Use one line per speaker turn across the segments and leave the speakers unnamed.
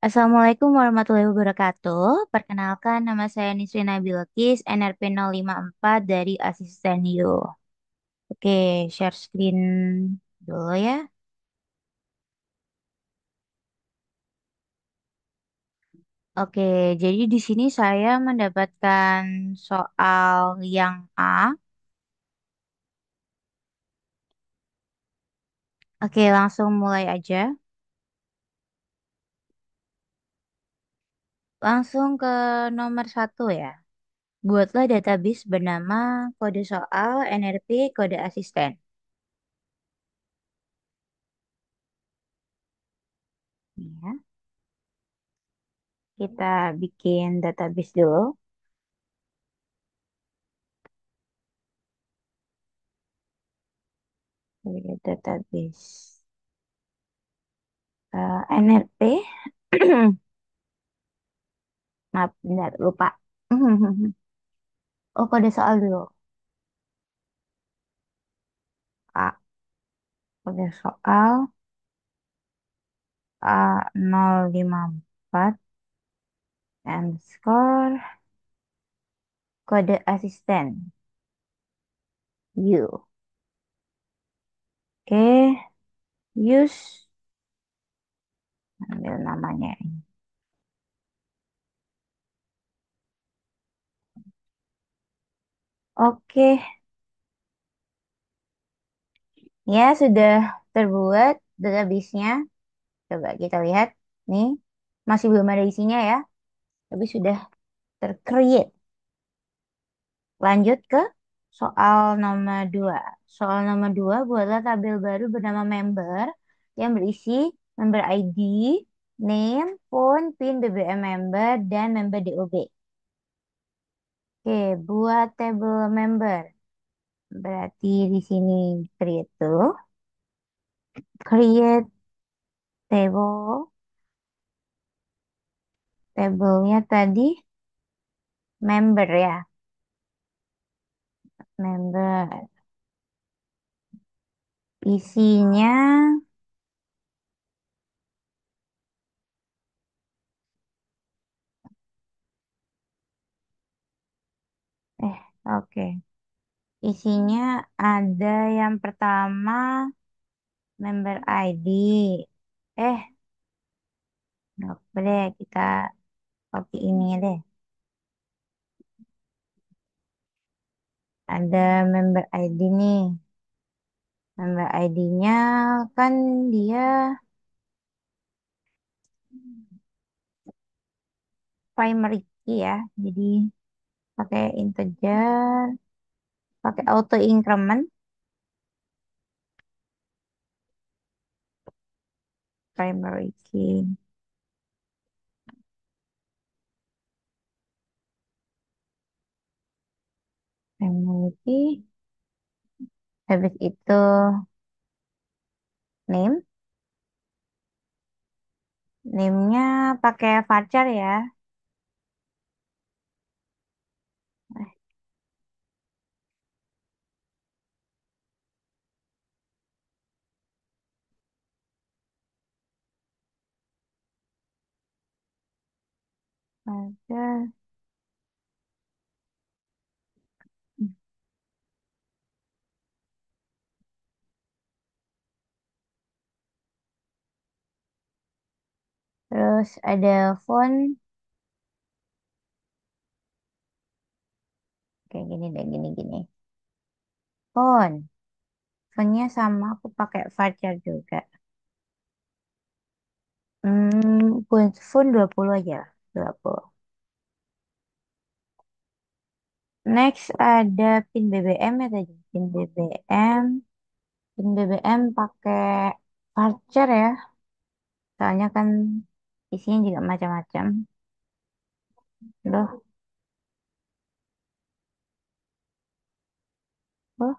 Assalamualaikum warahmatullahi wabarakatuh. Perkenalkan, nama saya Nisrina Bilkis, NRP 054 dari Asisten You. Oke, share screen dulu ya. Oke, jadi di sini saya mendapatkan soal yang A. Oke, langsung mulai aja. Langsung ke nomor satu ya. Buatlah database bernama kode soal NRP kode asisten. Ya, kita bikin database dulu. Database. NRP. Maaf, benar, lupa. Oh, kode soal dulu. A, kode soal A054 and score kode asisten U. Oke, use ambil namanya. Oke, ya sudah terbuat database-nya. Coba kita lihat. Nih, masih belum ada isinya ya, tapi sudah tercreate. Lanjut ke soal nomor 2. Soal nomor 2 buatlah tabel baru bernama member yang berisi member ID, name, phone, PIN, BBM member, dan member DOB. Oke, buat tabel member. Berarti di sini create tuh. Create table. Tabelnya tadi member ya. Member. Isinya, oke. Isinya ada yang pertama member ID. Eh, nggak boleh kita copy ini deh. Ada member ID nih. Member ID-nya kan dia primary key ya. Jadi pakai integer, pakai auto increment, primary key, primary key. Habis itu name, name-nya pakai varchar ya. Eh, varchar. Terus ada font kayak gini deh, gini-gini. Font. Fontnya sama, aku pakai varchar juga. Phone 20 aja. 20. Next ada pin BBM ya tadi. Pin BBM. Pin BBM pakai voucher ya. Soalnya kan isinya juga macam-macam. Loh, loh,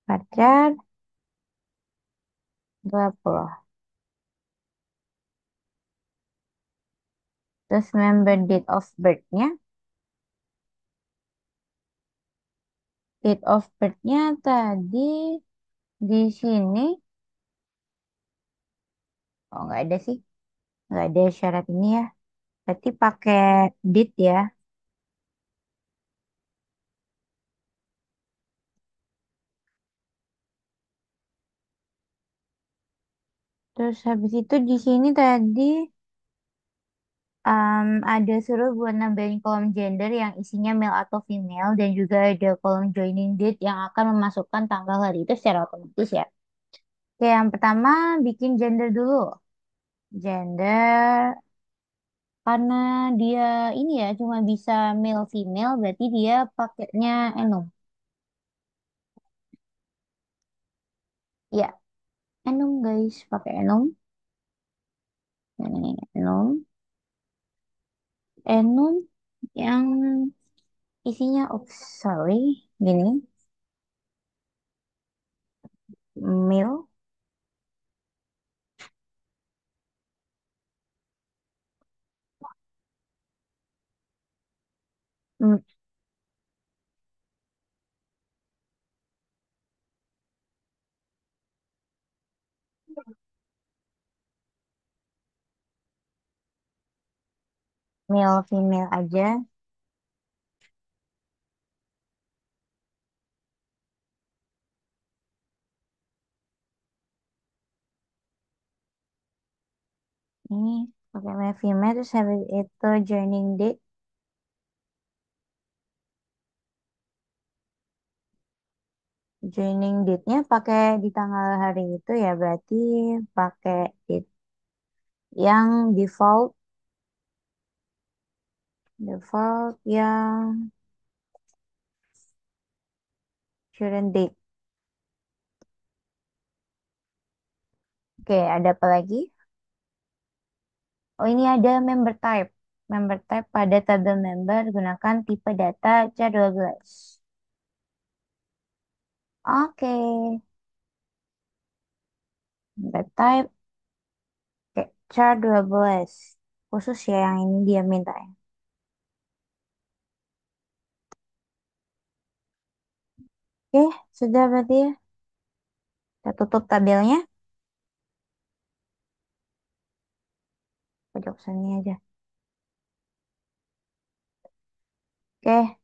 voucher 20. Terus member date of birth-nya. Date of birth-nya tadi di sini. Oh, nggak ada sih. Nggak ada syarat ini ya. Berarti pakai date ya. Terus habis itu di sini tadi ada suruh buat nambahin kolom gender yang isinya male atau female. Dan juga ada kolom joining date yang akan memasukkan tanggal hari itu secara otomatis ya. Oke, yang pertama bikin gender dulu. Gender, karena dia ini ya cuma bisa male female, berarti dia pakainya enum. Ya, enum guys, pakai enum. Ini enum, enum yang isinya, oh sorry, gini, male, m- male female aja. Ini pakai male female, terus habis itu joining date. Joining date-nya pakai di tanggal hari itu ya, berarti pakai date yang default, default yang current date. Oke, ada apa lagi? Oh, ini ada member type. Member type pada tabel member gunakan tipe data C12. Oke, member type oke, C12. Khusus ya yang ini dia minta ya. Oke, sudah berarti ya. Kita tutup tabelnya. Pojok sini aja. Oke,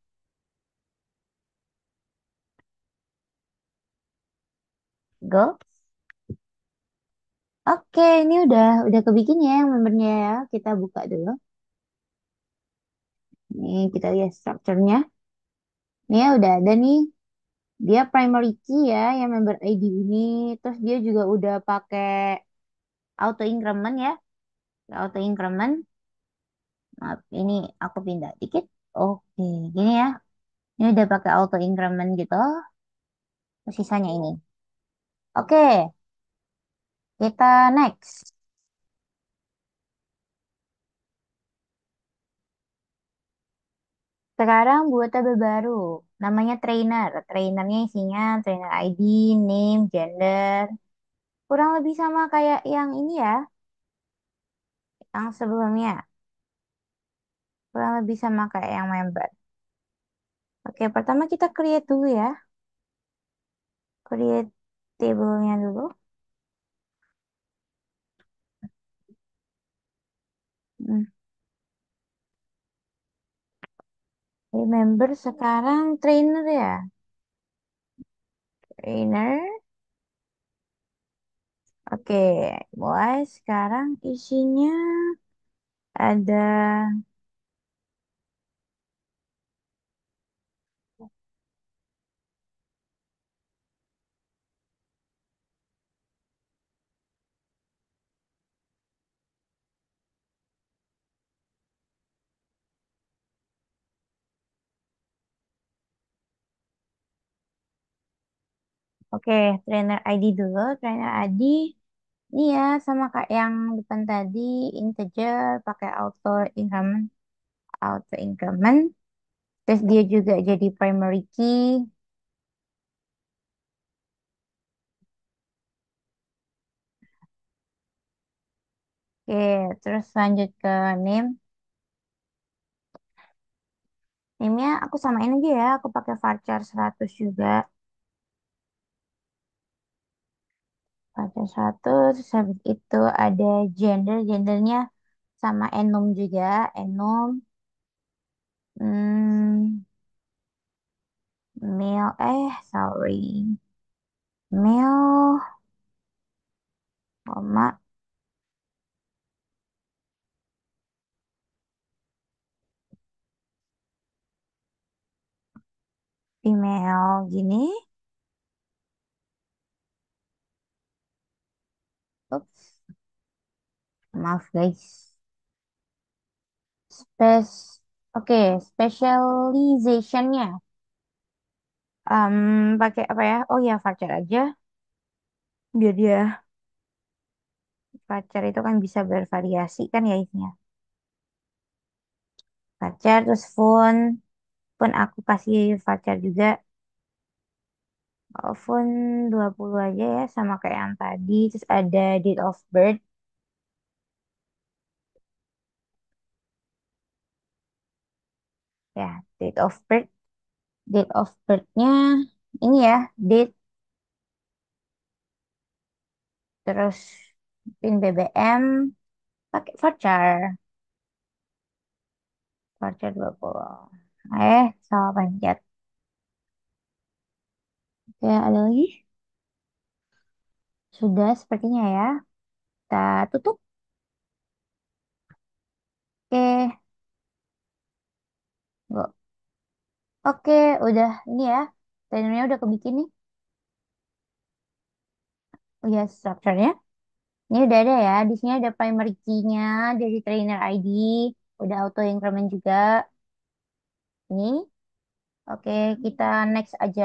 go. Oke, ini udah kebikin ya yang membernya ya. Kita buka dulu. Nih, kita lihat strukturnya. Ini ya udah ada nih. Dia primary key ya, yang member ID ini. Terus dia juga udah pakai auto increment ya. Auto increment. Maaf, ini aku pindah dikit. Oke, gini ya. Ini udah pakai auto increment gitu. Terus sisanya ini. Oke, kita next. Sekarang buat tabel baru. Namanya trainer. Trainernya isinya trainer ID, name, gender. Kurang lebih sama kayak yang ini ya. Yang sebelumnya. Kurang lebih sama kayak yang member. Oke, pertama kita create dulu ya. Create table-nya dulu. Hmm. Member sekarang trainer ya. Trainer. Oke, mulai sekarang isinya ada. Oke, trainer ID dulu. Trainer ID ini ya sama kayak yang depan tadi, integer pakai increment, auto increment. Terus dia juga jadi primary key. Oke, terus lanjut ke name. Name-nya aku samain aja ya. Aku pakai varchar 100 juga. Varchar 100. Terus habis itu ada gender. Gendernya sama enum juga. Enum. Hmm, male. Sorry. Male, koma, female. Gini. Ups. Maaf guys. Oke, specializationnya. Pakai apa ya? Oh ya, varchar aja. Biar dia varchar itu kan bisa bervariasi kan ya isinya. Varchar terus font aku kasih varchar juga. Oh, font 20 aja ya sama kayak yang tadi. Terus ada date of birth ya, date of birth. Date of birth-nya ini ya, date terus pin BBM pakai voucher. Voucher 20. Salah pencet. Oke, ada lagi? Sudah sepertinya ya. Kita tutup. Oke, go. Oke, udah ini ya. Trainernya udah kebikin nih. Oh ya, structure-nya. Ini udah ada ya. Di sini ada primary key-nya dari trainer ID. Udah auto increment juga. Ini. Oke, kita next aja.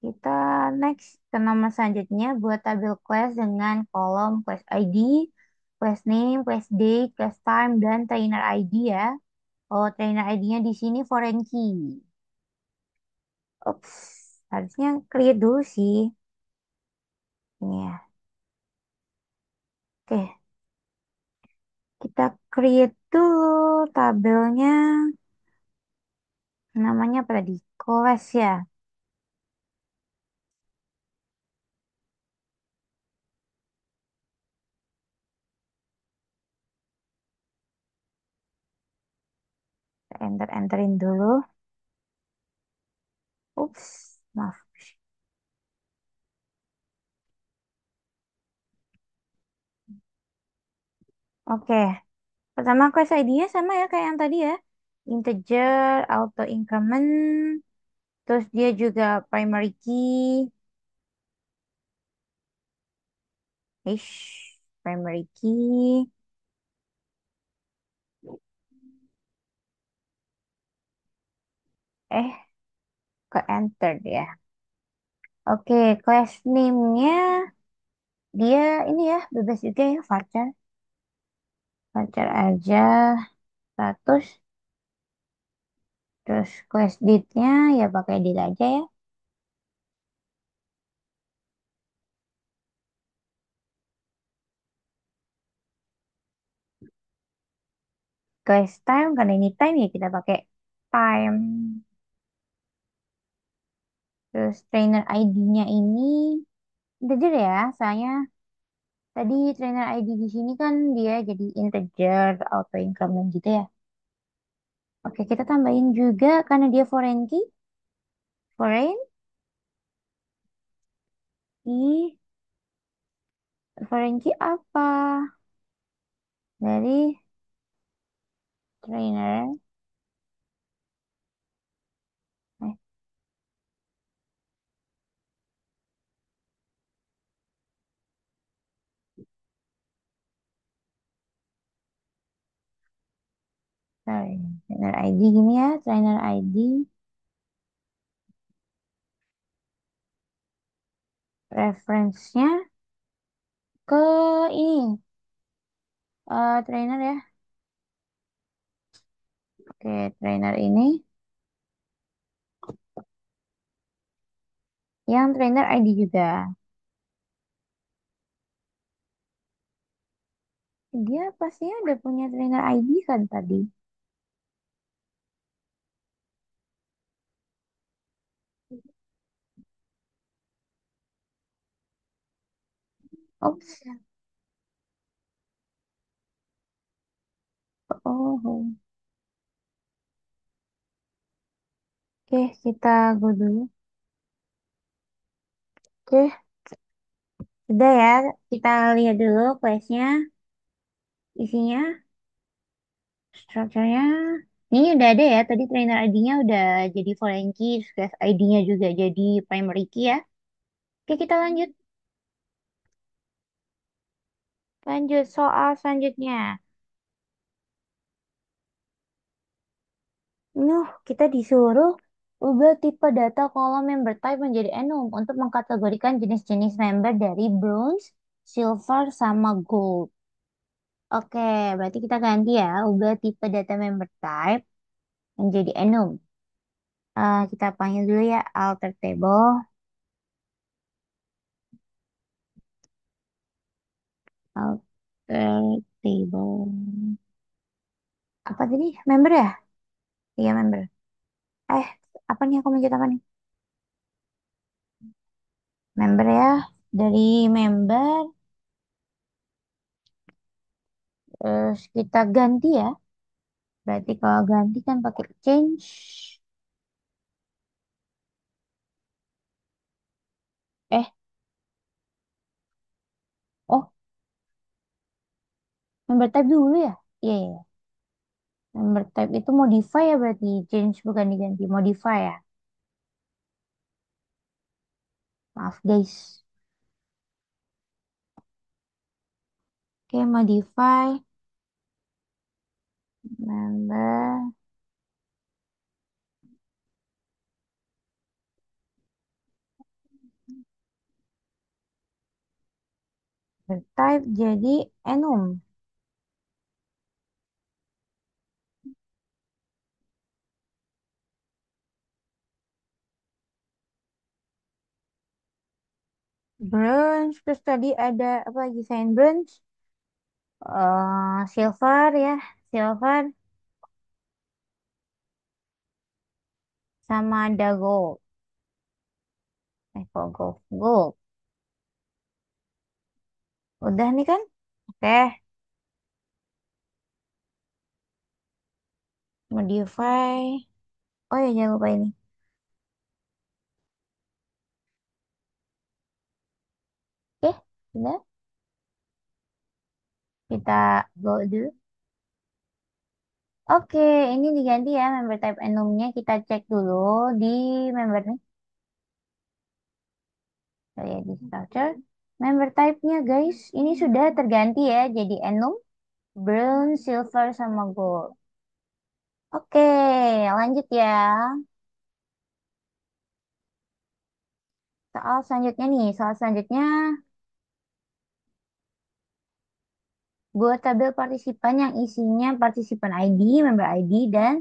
Kita next ke nomor selanjutnya buat tabel class dengan kolom class ID, class name, class date, class time, dan trainer ID ya. Oh, trainer ID-nya di sini foreign key. Ups, harusnya clear dulu sih. Ini ya. Oke, kita create dulu tabelnya. Namanya apa tadi? Class ya. Kita enter-enterin dulu. Ups, maaf. Oke, pertama class ID-nya sama ya kayak yang tadi ya. Integer, auto increment, terus dia juga primary key. Primary key. Eh, ke enter ya. Oke, class name-nya dia ini ya, bebas juga ya, varchar. Varchar aja 100. Terus class date-nya ya pakai date aja ya. Class time, karena ini time ya kita pakai time. Terus trainer ID-nya ini integer ya, soalnya tadi trainer ID di sini kan dia jadi integer auto increment gitu ya. Oke, kita tambahin juga karena dia foreign key. Foreign key. Foreign key apa? Dari trainer. Eh, sorry. Trainer ID gini ya. Trainer ID. Reference-nya ke ini. Trainer ya. Oke, trainer ini. Yang trainer ID juga. Dia pastinya udah punya trainer ID kan tadi. Oops. Oh, oke, kita go dulu. Oke, udah ya. Kita lihat dulu questnya, isinya, strukturnya. Ini udah ada ya. Tadi trainer ID-nya udah jadi foreign key, class ID-nya juga jadi primary key ya. Oke, kita lanjut. Lanjut soal selanjutnya. Kita disuruh ubah tipe data kolom member type menjadi enum untuk mengkategorikan jenis-jenis member dari bronze, silver, sama gold. Oke, berarti kita ganti ya, ubah tipe data member type menjadi enum. Kita panggil dulu ya alter table. Alter table. Apa tadi? Member ya? Iya, member. Eh, apa nih aku mencet apa nih? Member ya. Dari member, terus kita ganti ya. Berarti kalau ganti kan pakai change. Eh, oh, member type dulu ya? Iya, iya. Member type itu modify ya berarti. Change bukan diganti. Modify ya. Maaf guys. Oke, modify member type jadi enum. Bronze, terus tadi ada apa lagi selain bronze? Silver ya, silver sama ada gold. Kok gold? Gold. Udah nih kan? Oke, modify. Oh ya, jangan lupa ini. Oke, udah. Kita go dulu. Oke, ini diganti ya member type enumnya. Kita cek dulu di member nih. Saya di structure. Member type-nya guys, ini sudah terganti ya jadi enum, bronze, silver, sama gold. Oke, lanjut ya. Soal selanjutnya nih, soal selanjutnya buat tabel partisipan yang isinya partisipan ID, member ID, dan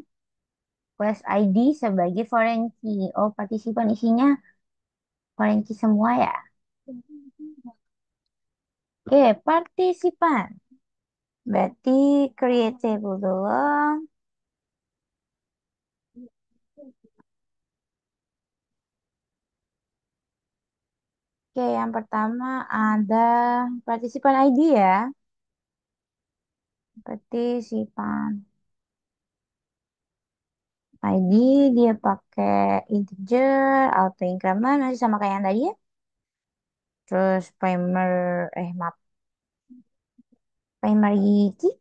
class ID sebagai foreign key. Oh, partisipan isinya foreign key semua ya. Oke, partisipan. Berarti create table dulu. Oke, yang pertama ada partisipan ID ya. Partisipan ID dia pakai integer, auto increment masih sama kayak yang tadi ya. Terus maaf, primary key.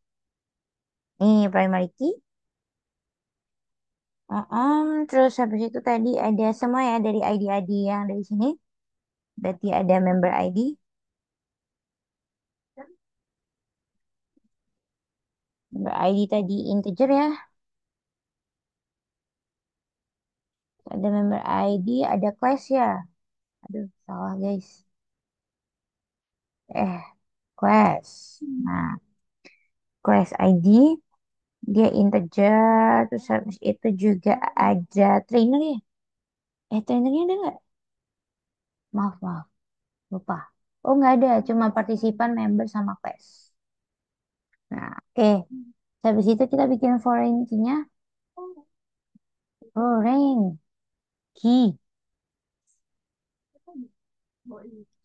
Nih, primary key. Terus habis itu tadi ada semua ya dari ID-ID yang dari sini. Berarti ada member ID. Member ID tadi integer ya. Ada member ID, ada class ya. Aduh, salah guys. Eh, class. Nah, class ID dia integer. Terus habis itu juga ada trainer ya. Trainernya ada nggak? Maaf, maaf. Lupa. Oh, nggak ada. Cuma partisipan, member, sama class. Nah, oke. Habis itu kita bikin foreign key-nya. Foreign key.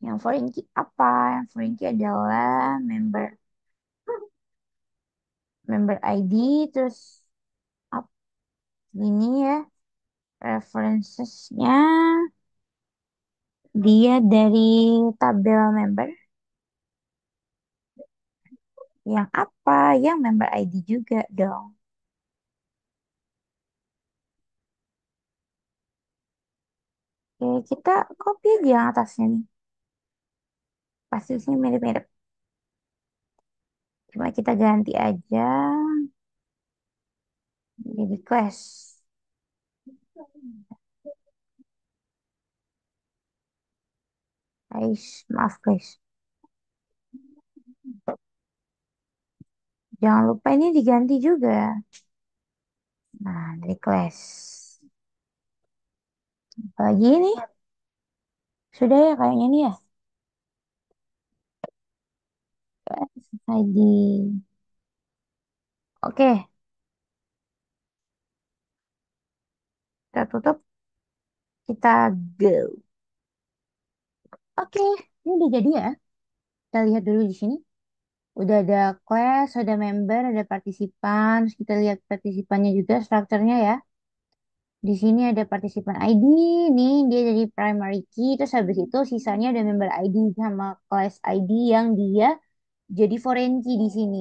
Yang foreign key apa? Yang foreign key adalah member ID, terus up ini ya, referencesnya dia dari tabel member. Yang apa? Yang member ID juga dong. Oke, kita copy aja yang atasnya nih. Pasti sini mirip-mirip. Cuma kita ganti aja jadi class. Guys, maaf guys. Jangan lupa ini diganti juga. Nah, dari class. Apalagi ini? Sudah ya kayaknya nih ya. Class ID. Oke, kita tutup. Kita go. Oke, ini udah jadi ya. Kita lihat dulu di sini. Udah ada class, ada member, ada partisipan. Terus kita lihat partisipannya juga strukturnya ya. Di sini ada partisipan ID nih, dia jadi primary key. Terus habis itu sisanya ada member ID sama class ID yang dia jadi foreign key di sini.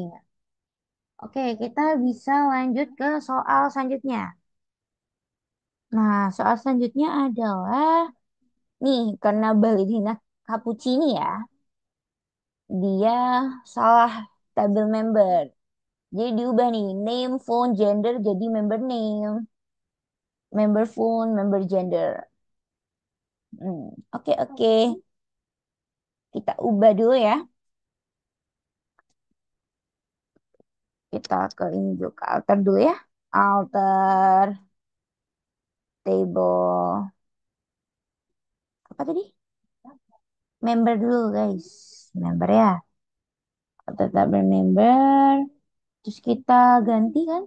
Oke, kita bisa lanjut ke soal selanjutnya. Nah, soal selanjutnya adalah nih, karena Ballerina Cappuccini ya, dia salah tabel member. Jadi diubah nih, name, phone, gender jadi member name, member phone, member gender. Oke, oke. Kita ubah dulu ya. Kita ke ini juga, ke alter dulu ya. Alter, table. Apa tadi? Member dulu guys. Member ya. Alter table member. Terus kita ganti kan?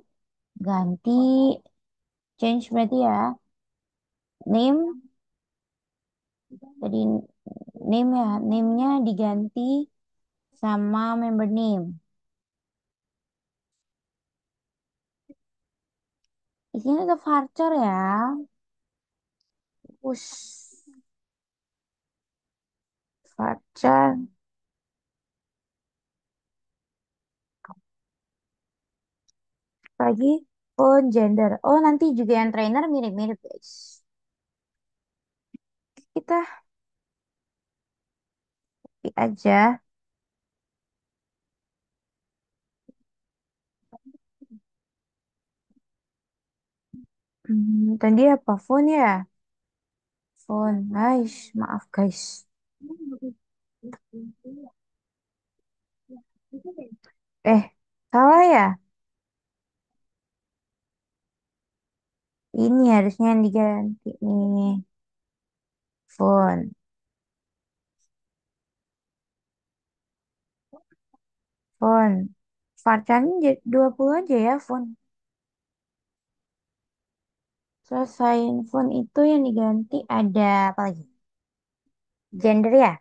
Ganti, change berarti ya. Name, tadi name ya. Name-nya diganti sama member name. Di sini ada varchar ya. Push varchar lagi phone gender. Oh, nanti juga yang trainer mirip-mirip, guys. Kita copy aja. Tadi apa? Phone ya? Phone. Guys, maaf, guys. Eh, salah ya? Ini harusnya yang diganti nih. Phone. Phone. Varcharnya 20 aja ya, phone. Selesai phone itu yang diganti ada apa lagi? Gender ya?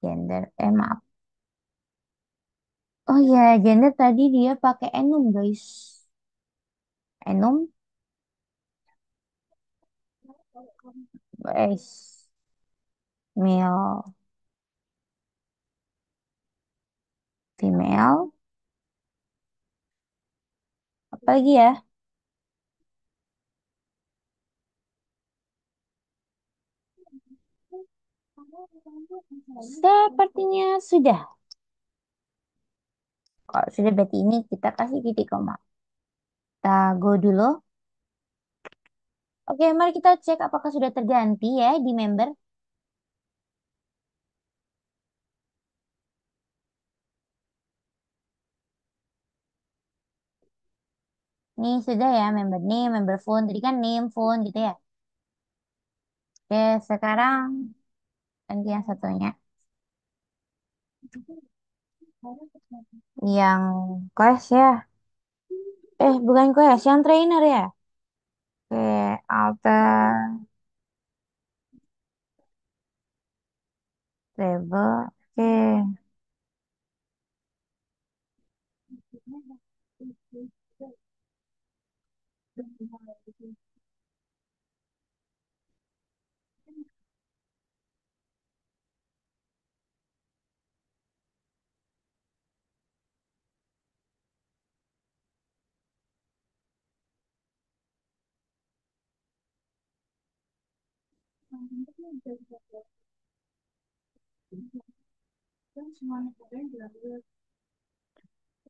Gender. Maaf. Oh ya, gender tadi dia pakai enum, guys. Enum, guys. Male, female. Apa lagi ya? Sepertinya sudah. Kalau sudah berarti ini kita kasih titik koma. Kita go dulu. Oke, mari kita cek apakah sudah terganti ya di member. Nih sudah ya member name, member phone. Tadi kan name, phone gitu ya. Oke, sekarang Nanti yang satunya. Yang class ya. Bukan class, yang trainer ya. Oke, alter, treble. Oke.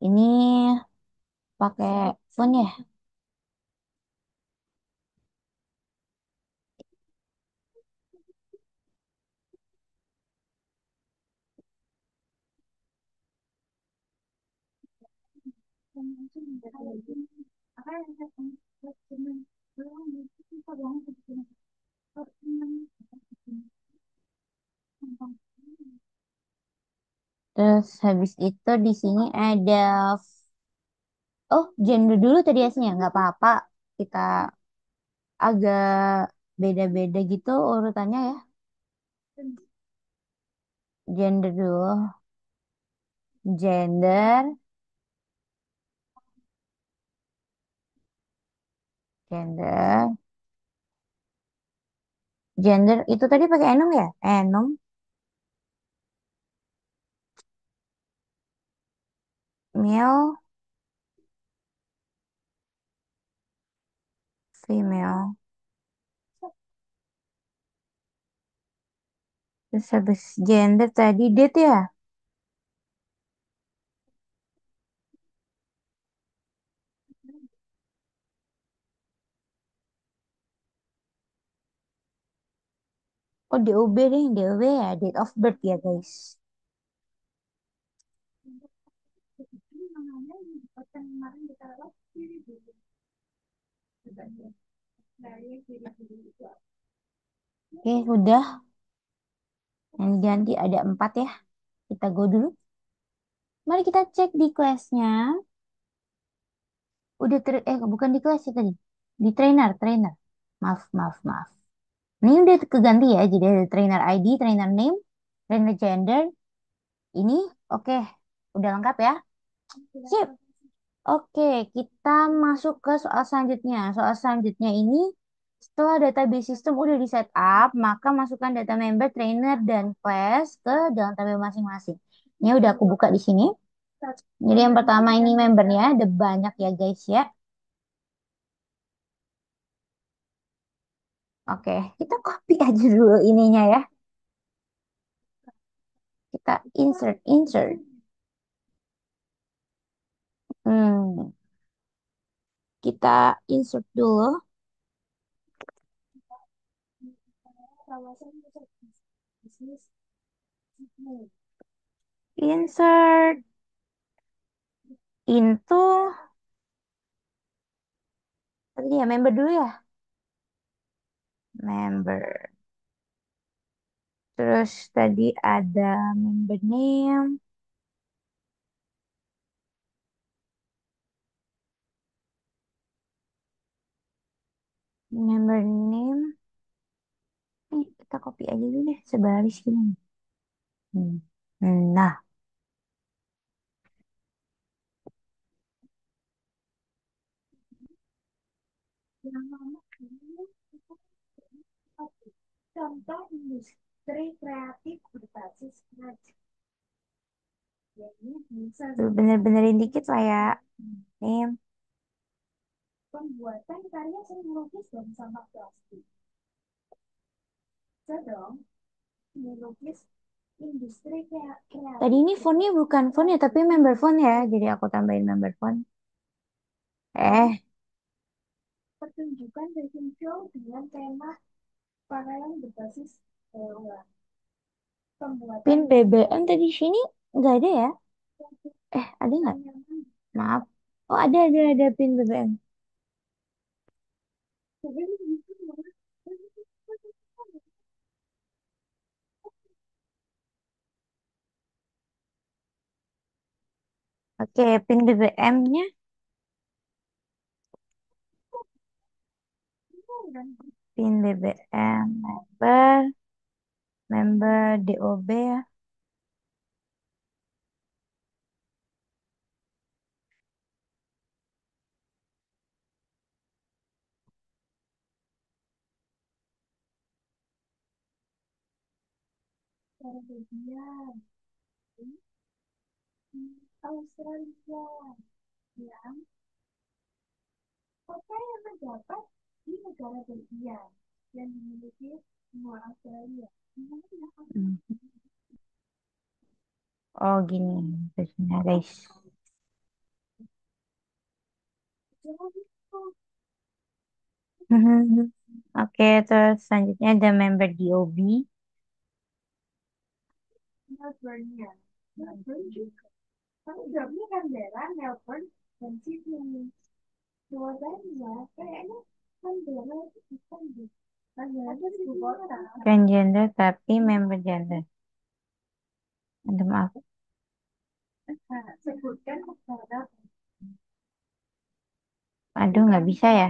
Ini pakai phone ya. Terus habis itu di sini ada gender dulu tadi aslinya nggak apa-apa. Kita agak beda-beda gitu urutannya ya. Gender dulu. Gender, gender, gender itu tadi pakai enum ya? Enum, male, female. Terus habis gender tadi date ya? Oh, DOB deh, DOB ya, date of birth ya guys. Oke, udah. Yang ganti ada 4 ya. Kita go dulu. Mari kita cek di kelasnya. Bukan di kelas ya tadi. Di trainer, trainer. Maaf, maaf, maaf. Ini udah keganti ya. Jadi ada trainer ID, trainer name, trainer gender. Ini oke. Udah lengkap ya. Sip. Oke, kita masuk ke soal selanjutnya. Soal selanjutnya ini setelah database system udah di setup, maka masukkan data member, trainer, dan class ke dalam tabel masing-masing. Ini udah aku buka di sini. Jadi yang pertama ini membernya ada banyak ya guys ya. Oke, kita copy aja dulu ininya ya. Kita insert, insert. Hmm, kita insert dulu. Insert into tadi ya member dulu ya. Member. Terus tadi ada member name, member name. Kita copy aja dulu deh sebaris gini. Hmm. Nah, tuh bener-benerin dikit lah ya. Name. Tadi ini fontnya bukan font ya, tapi member font ya. Jadi aku tambahin member font. Eh, pin BBM tadi di sini nggak ada ya? Ada nggak? Maaf. Oh, ada pin BBM. Oke, pin BBM-nya. Pin BBM member DOB ya. Hmm. Oh gini, terusnya guys. Oke, terus selanjutnya ada member DOB. Bukan gender tapi member gender. Ada maaf. Aduh, nggak bisa ya.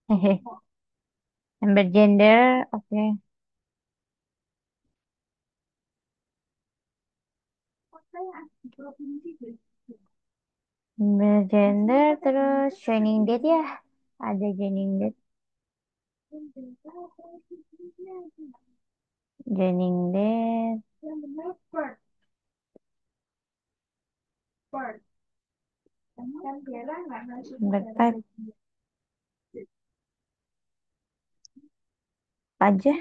Hehe. Member gender, oke. Member gender, terus joining date ya. Ada joining date. Joining date. Member type aja.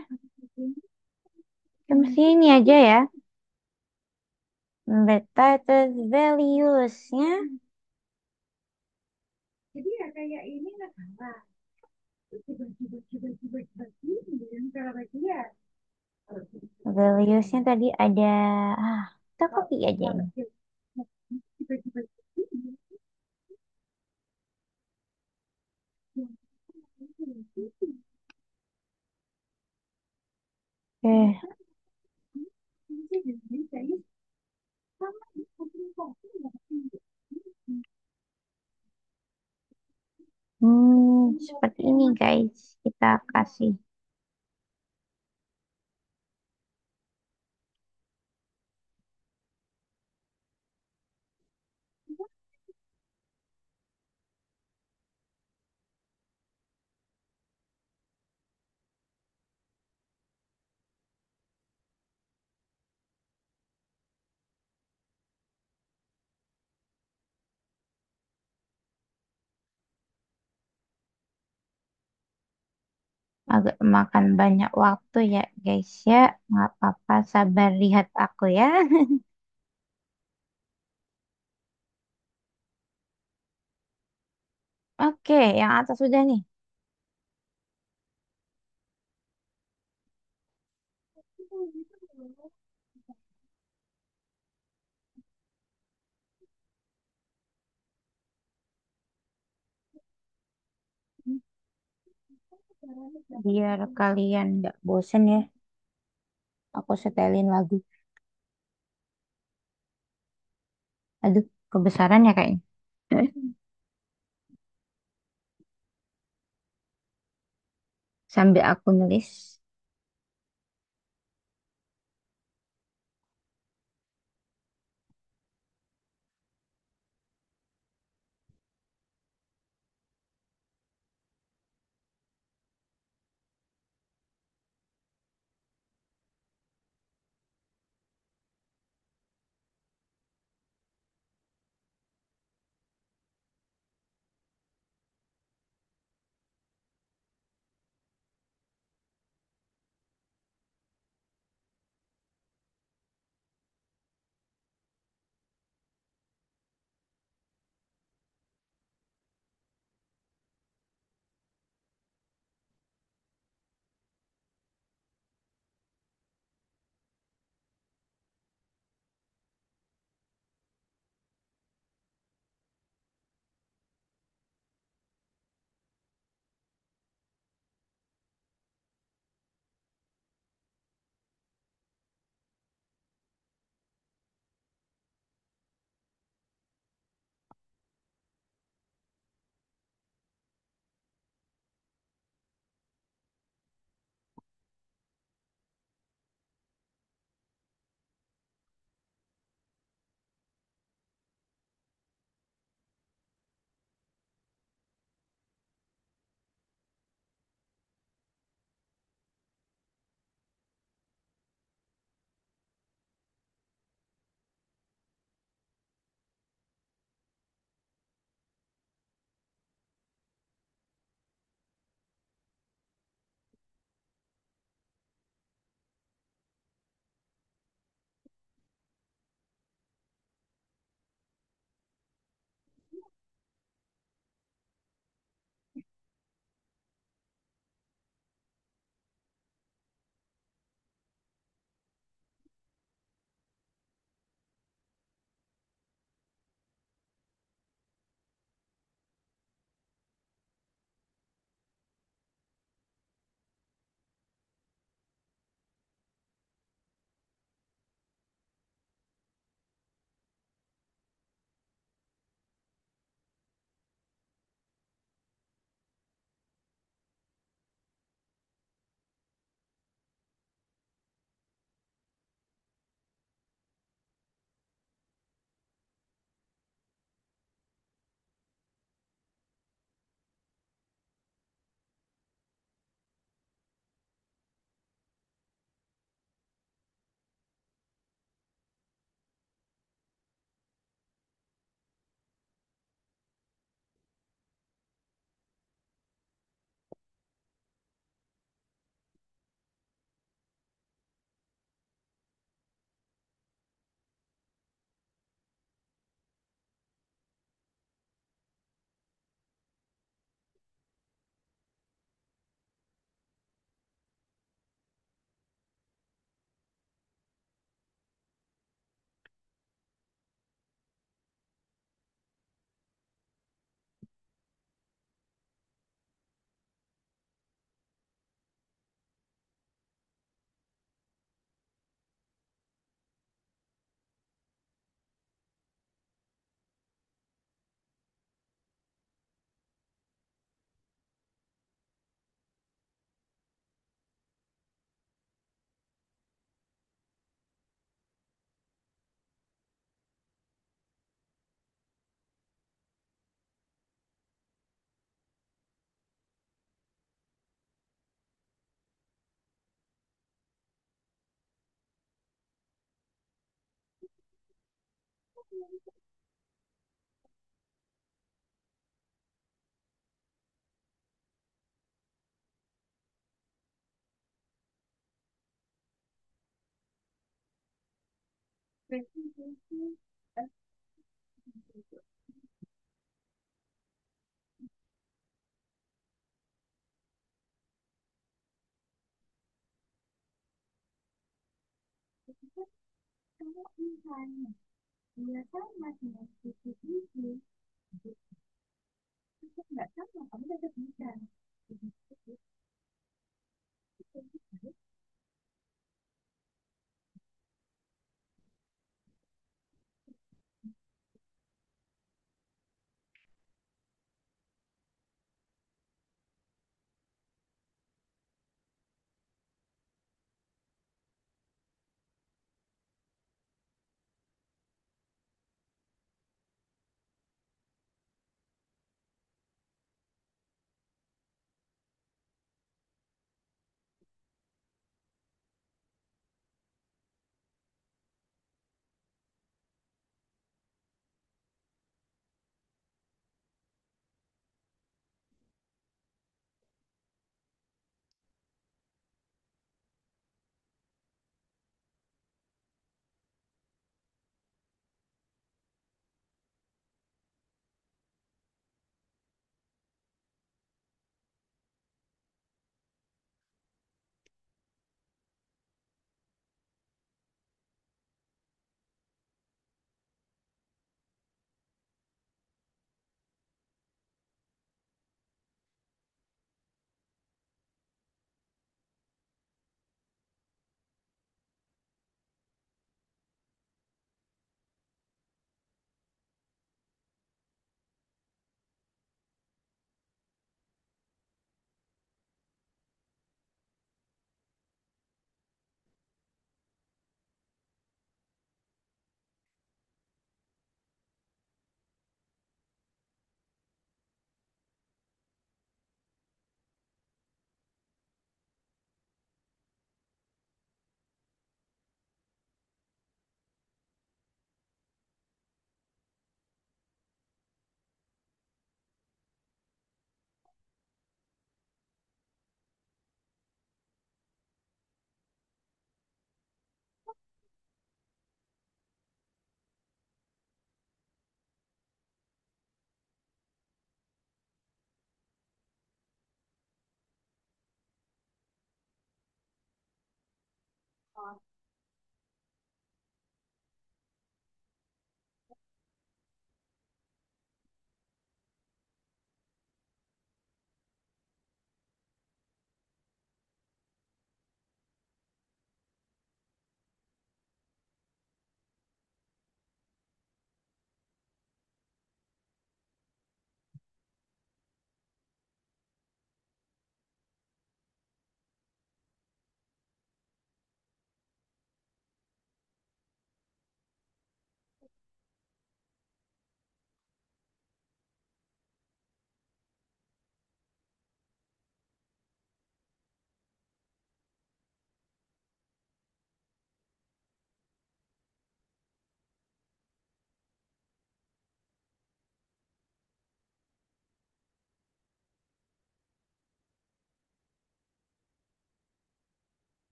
Cuma sini aja ya. Member type, terus values-nya. Values-nya tadi ada. Ah, kita copy aja ini. Oke. Seperti ini guys. Kita kasih. Agak makan banyak waktu ya guys ya. Nggak apa-apa, sabar lihat aku ya. Oke, yang atas sudah nih. Biar kalian nggak bosen ya. Aku setelin lagu. Aduh, kebesaran ya kayaknya. Sambil aku nulis.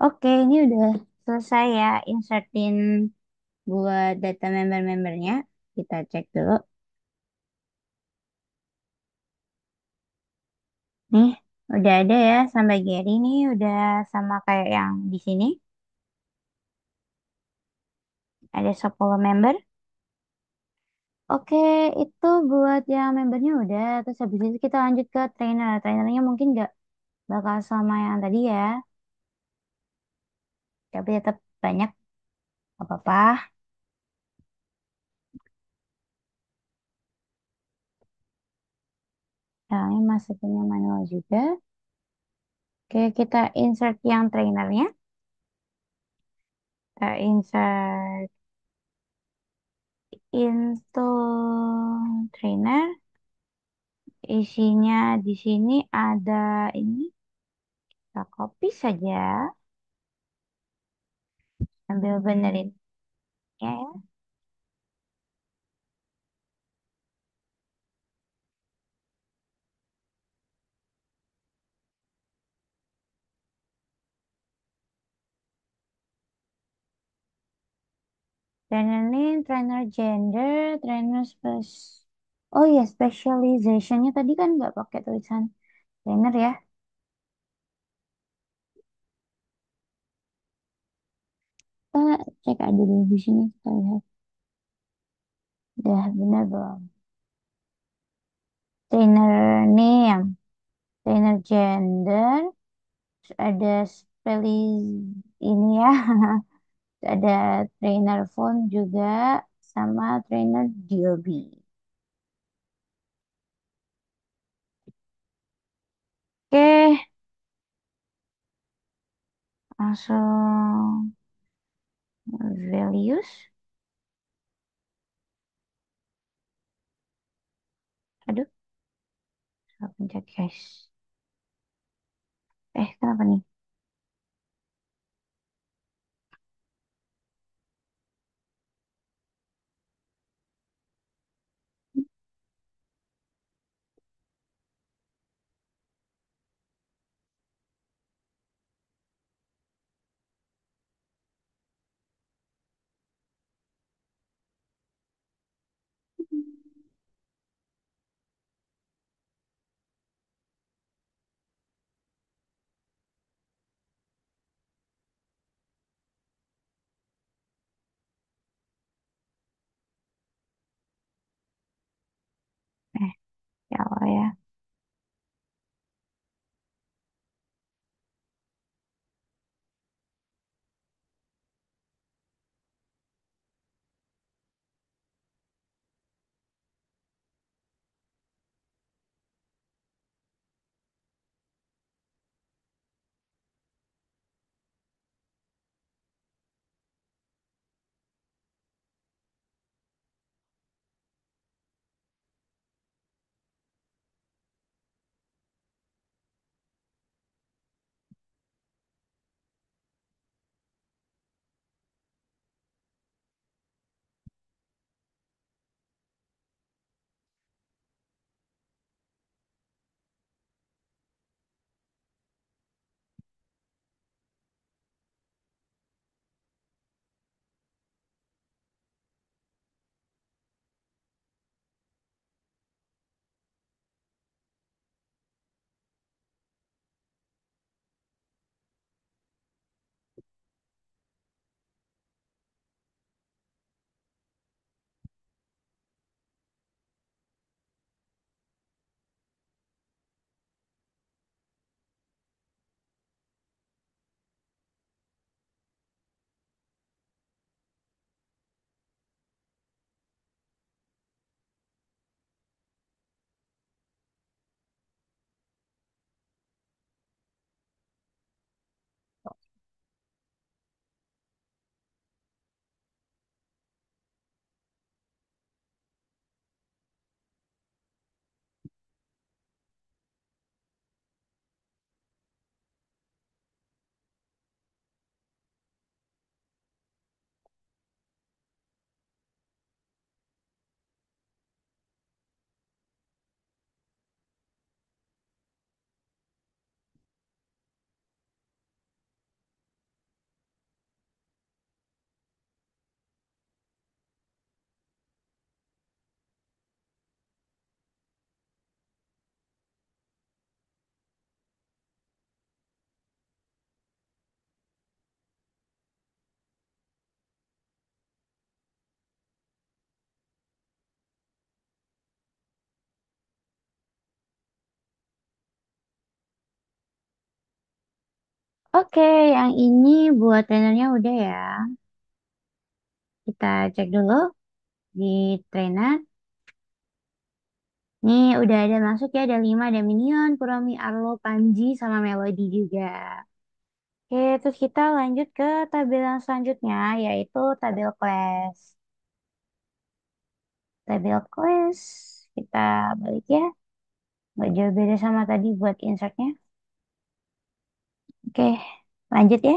Oke, ini udah selesai ya insertin buat data member-membernya. Kita cek dulu. Nih, udah ada ya sampai Gary nih udah sama kayak yang di sini. Ada 10 member. Oke, itu buat yang membernya udah. Terus habis itu kita lanjut ke trainer. Trainernya mungkin nggak bakal sama yang tadi ya. Tapi tetap banyak, nggak apa-apa. Soalnya masukinnya manual juga. Oke, kita insert yang trainernya. Kita insert into trainer. Isinya di sini ada ini. Kita copy saja sambil benerin ya. Trainer name, trainer gender, trainer space. Oh ya, specializationnya tadi kan nggak pakai tulisan trainer ya. Kita cek aja dulu di sini kita lihat. Udah benar belum? Trainer name, trainer gender, terus ada ini ya. Ada trainer phone juga sama trainer DOB. Oke, langsung values. Aduh, salah pencet guys. Kenapa nih? Eh, ya Allah ya. Oke, yang ini buat trainernya udah ya. Kita cek dulu di trainer. Nih udah ada masuk ya, ada 5, ada Minion, Kuromi, Arlo, Panji, sama Melody juga. Oke, terus kita lanjut ke tabel yang selanjutnya, yaitu tabel kelas. Tabel kelas, kita balik ya. Nggak jauh beda sama tadi buat insertnya. Oke, lanjut ya.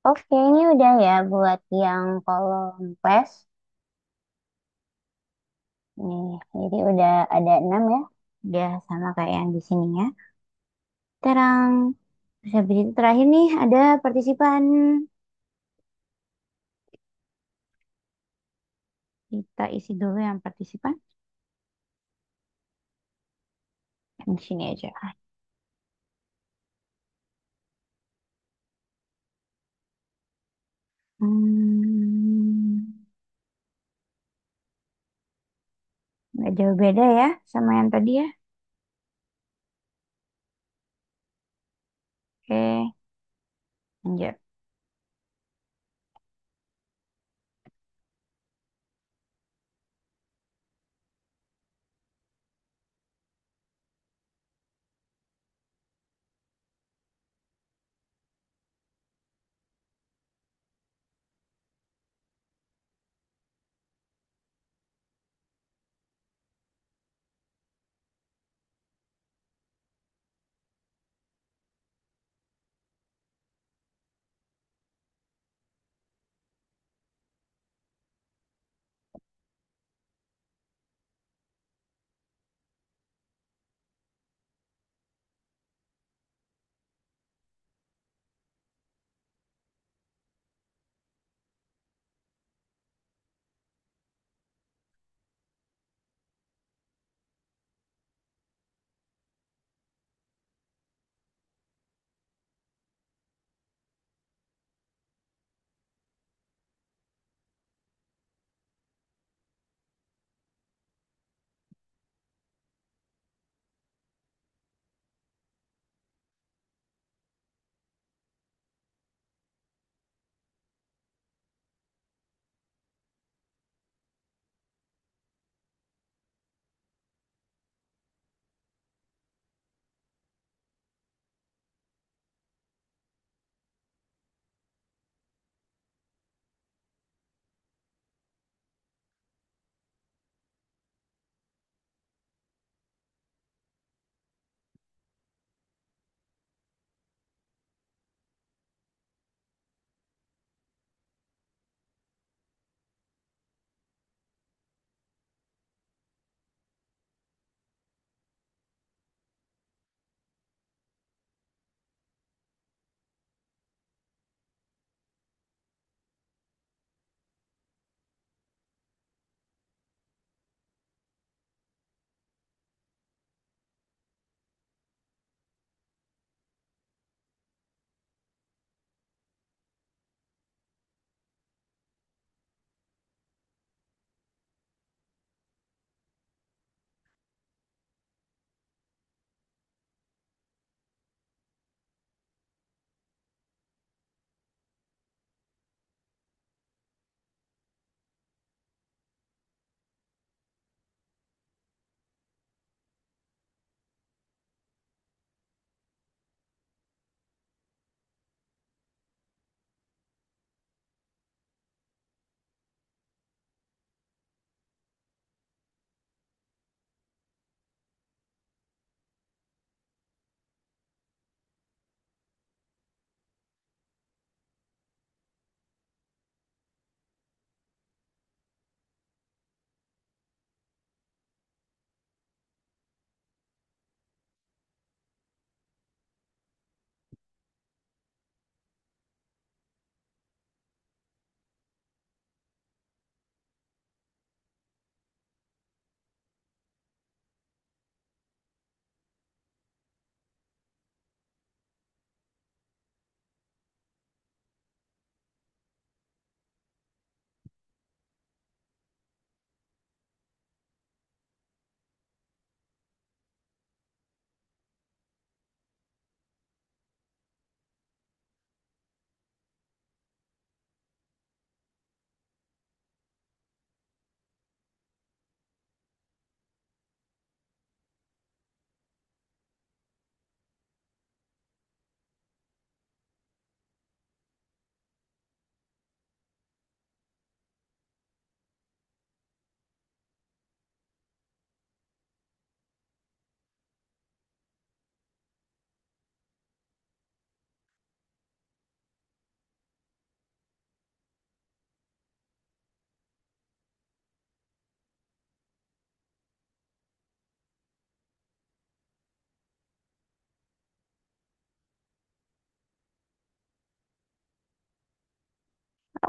Oke, ini udah ya buat yang kolom quest. Nih, jadi udah ada 6 ya.
Udah sama kayak yang di sini ya. Terang. Terus habis itu terakhir nih ada partisipan. Kita isi dulu yang partisipan. Di sini aja. Hmm, nggak jauh beda ya sama yang tadi ya. Oke, lanjut.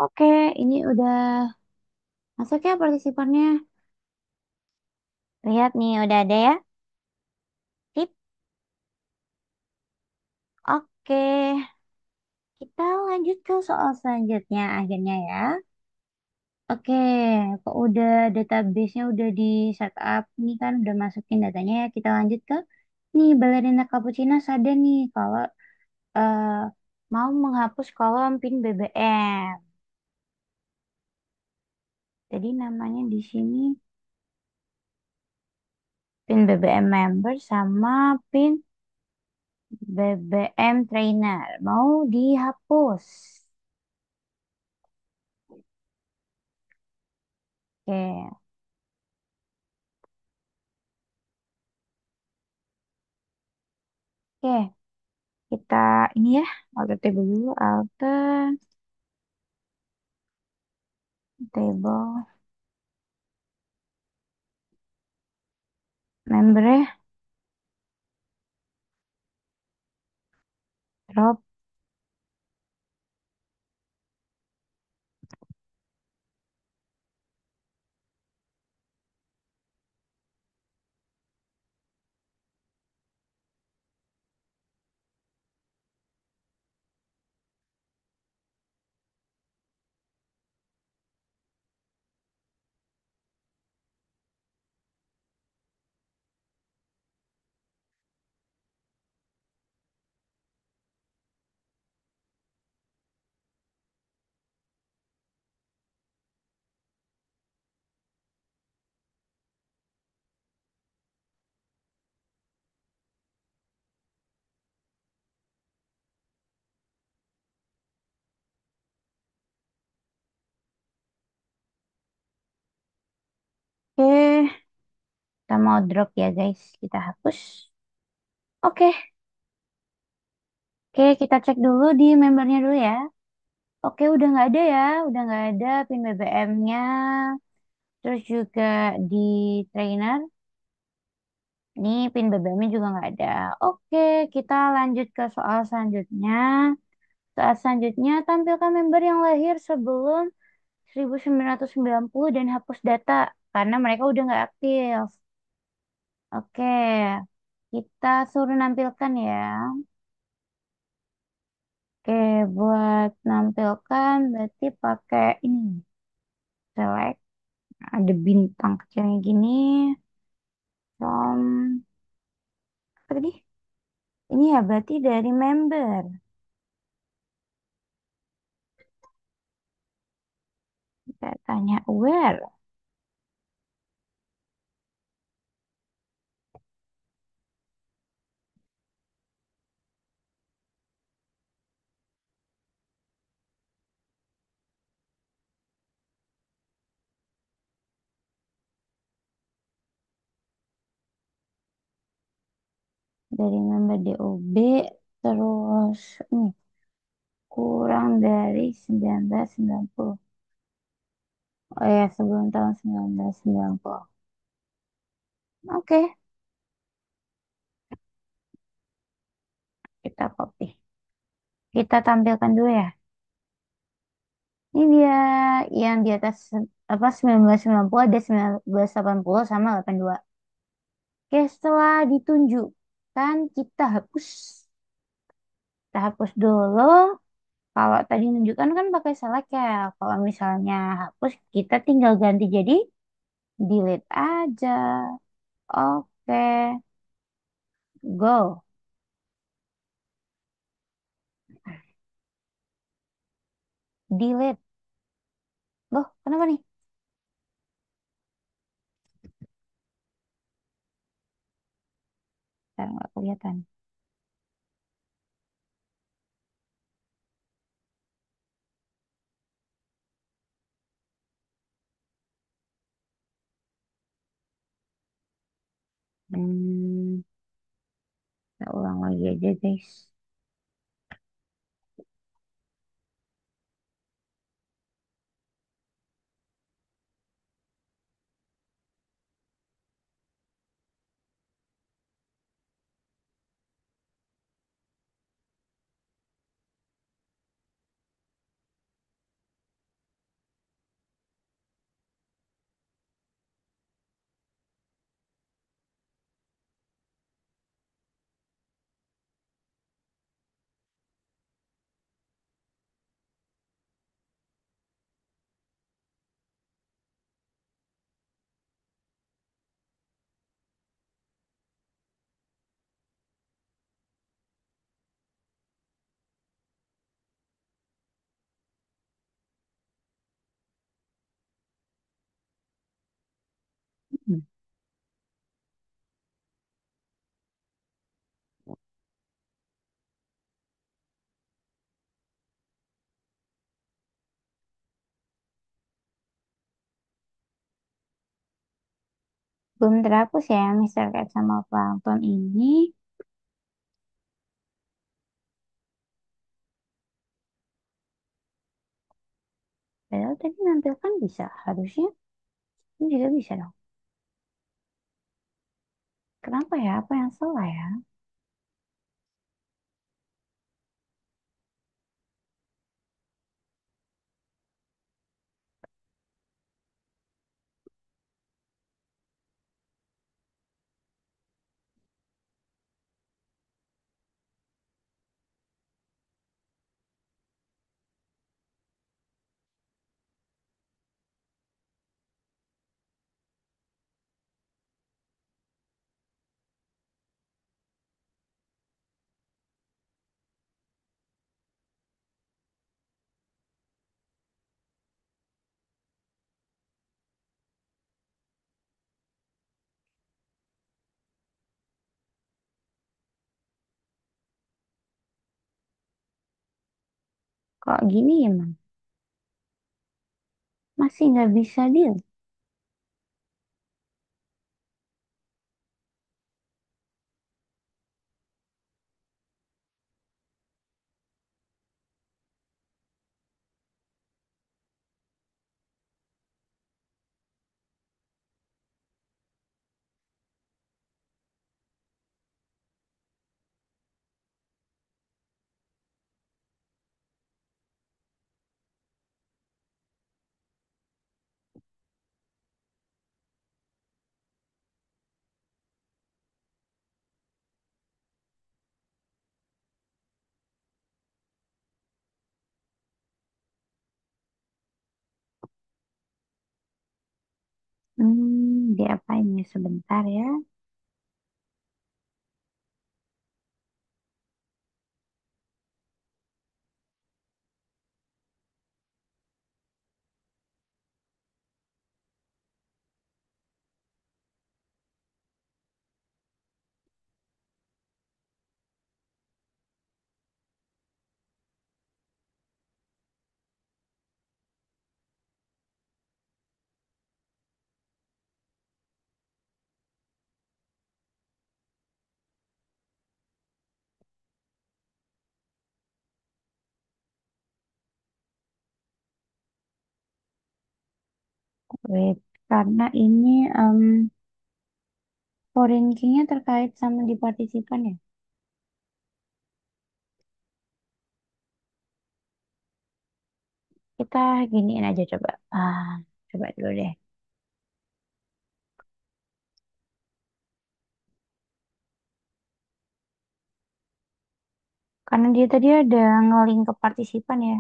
Oke, ini udah masuk ya partisipannya.
Lihat nih, udah ada ya.
Tip. Oke, kita lanjut ke soal selanjutnya akhirnya ya. Oke, kok udah database-nya udah di setup nih kan udah masukin datanya ya. Kita lanjut ke nih Ballerina Cappuccino sadar nih kalau eh, mau menghapus kolom PIN BBM. Jadi namanya di sini PIN BBM member sama PIN BBM trainer mau dihapus. Oke, oke. Kita ini ya, alter table dulu, alter table member ya, drop Oke, kita mau drop ya guys. Kita hapus. Oke, oke kita cek dulu di membernya dulu ya. Oke, udah nggak ada ya. Udah nggak ada PIN BBM-nya. Terus juga di trainer. Ini PIN BBM-nya juga nggak ada. Oke, kita lanjut ke soal selanjutnya. Soal selanjutnya, tampilkan member yang lahir sebelum 1990 dan hapus data karena mereka udah nggak aktif. Oke, kita suruh nampilkan ya. Oke, buat nampilkan berarti pakai ini. Select, ada bintang kecilnya gini. From, apa tadi? Ini ya berarti dari member. Kita tanya where. Dari member DOB. Terus, ini kurang dari 1990. Oh ya, sebelum tahun 1990. Oke, kita copy. Kita tampilkan dulu ya. Ini dia yang di atas apa 1990 ada 1980 sama 82. Oke, setelah ditunjukkan kita hapus. Kita hapus dulu. Kalau tadi menunjukkan kan pakai select ya. Kalau misalnya hapus kita tinggal ganti jadi delete aja. Oke, go. Delete. Loh, kenapa nih? Sekarang nggak kelihatan. Hmm, kita ulang lagi aja guys.
Belum terhapus ya, Mister Cat sama Plankton ini. Padahal tadi nampilkan bisa. Harusnya ini juga bisa dong. Kenapa ya? Apa yang salah ya? Kok gini ya, Man? Masih nggak bisa deal. Diapain ya sebentar ya? Wait, karena ini foreign key-nya terkait sama di partisipan ya. Kita giniin aja coba. Coba dulu deh. Karena dia tadi ada nge-link ke partisipan ya.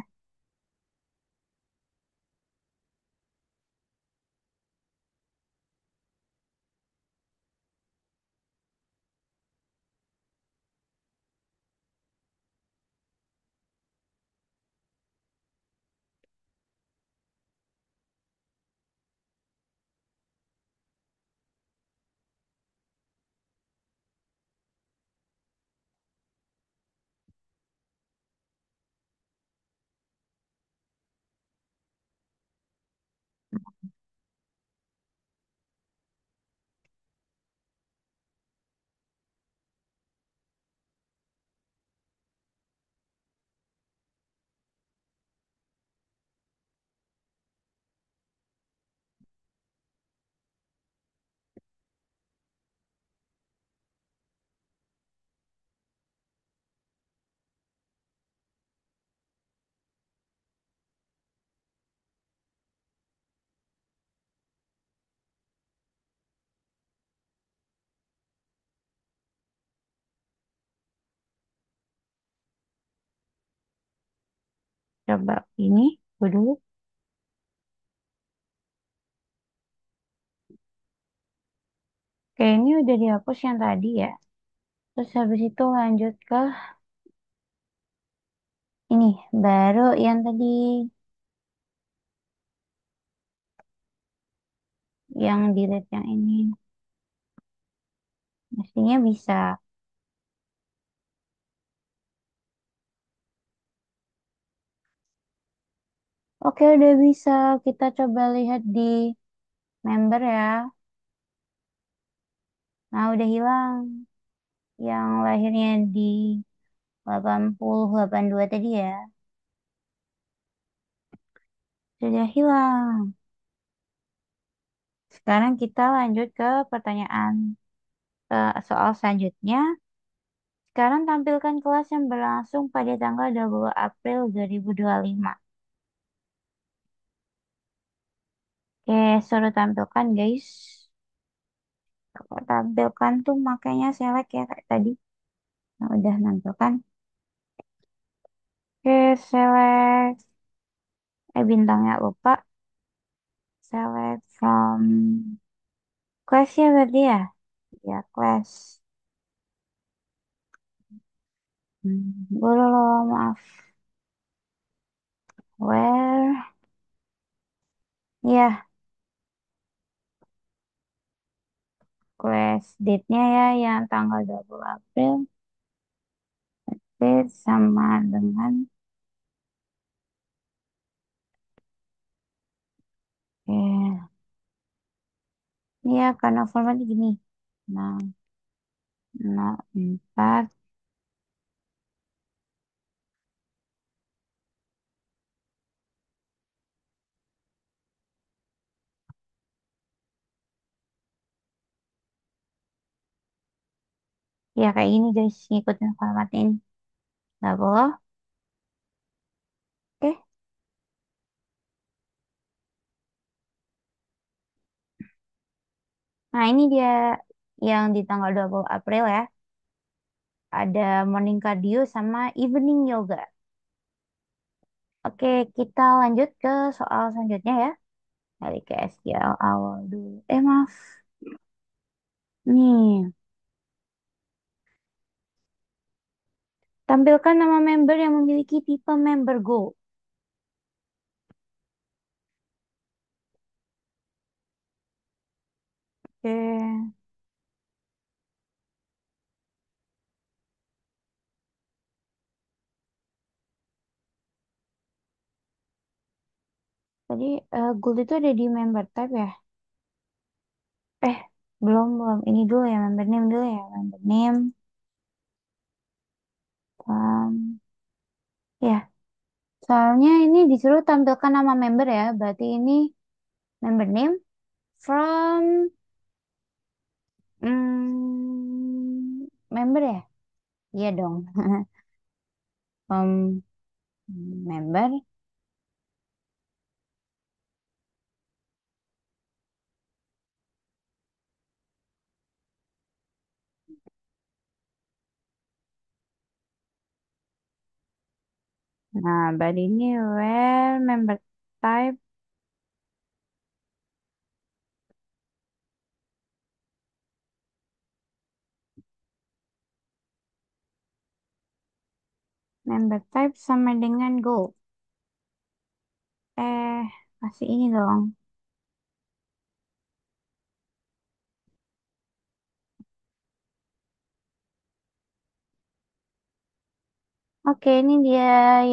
Coba ini, gue dulu. Kayak ini udah dihapus yang tadi ya. Terus habis itu lanjut ke ini. Baru yang tadi, yang delete yang ini. Mestinya bisa. Oke, udah bisa. Kita coba lihat di member ya.
Nah, udah hilang. Yang lahirnya di 8082 tadi ya. Sudah hilang. Sekarang kita lanjut ke pertanyaan soal selanjutnya. Sekarang tampilkan kelas yang berlangsung pada tanggal 20 April 2025. Oke, suruh tampilkan guys. Kalau tampilkan tuh makanya select ya kayak tadi. Nah, udah nampilkan. Oke, select. Bintangnya lupa. Select from class ya berarti ya? Ya, class. Boleh loh, maaf. Where? Ya, class date-nya ya yang tanggal 20 April. Date sama dengan ya karena formatnya gini. Nah, nah, 4. Ya kayak gini guys, ngikutin format ini. Nggak boleh. Oke. Nah, ini dia yang di tanggal 20 April ya. Ada morning cardio sama evening yoga. Oke, kita lanjut ke soal selanjutnya ya. Dari ke SQL awal dulu. Maaf. Nih, tampilkan nama member yang memiliki tipe member Go. Oke. Tadi Gold itu ada di member type ya? Eh, belum. Ini dulu ya, member name dulu ya. Member name. Ya, soalnya ini disuruh tampilkan nama member ya. Berarti ini member name from member ya? Iya dong. From member. Nah, berarti ini where member type. Member type sama dengan go. Eh, kasih ini dong. Oke, ini dia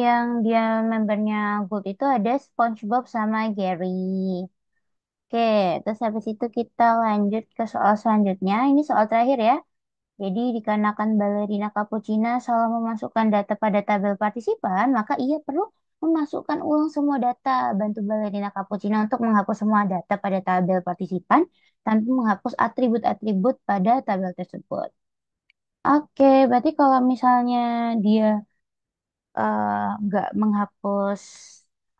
yang dia membernya Gold itu ada SpongeBob sama Gary. Oke, terus habis itu kita lanjut ke soal selanjutnya. Ini soal terakhir ya. Jadi dikarenakan balerina cappuccina selalu memasukkan data pada tabel partisipan, maka ia perlu memasukkan ulang semua data. Bantu balerina cappuccina untuk menghapus semua data pada tabel partisipan tanpa menghapus atribut-atribut pada tabel tersebut. Oke, berarti kalau misalnya dia nggak menghapus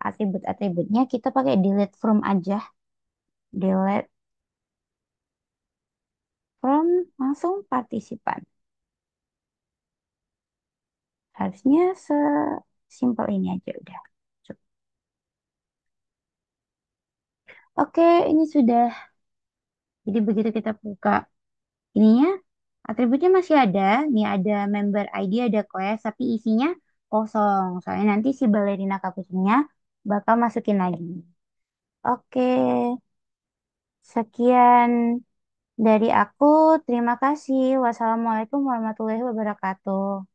atribut-atributnya, kita pakai delete from aja. Delete from langsung partisipan. Harusnya sesimpel ini aja udah. Oke, ini sudah. Jadi begitu kita buka ininya, atributnya masih ada. Nih ada member ID, ada class, tapi isinya kosong. Soalnya nanti si balerina cappuccino bakal masukin lagi. Oke, sekian dari aku. Terima kasih. Wassalamualaikum warahmatullahi wabarakatuh.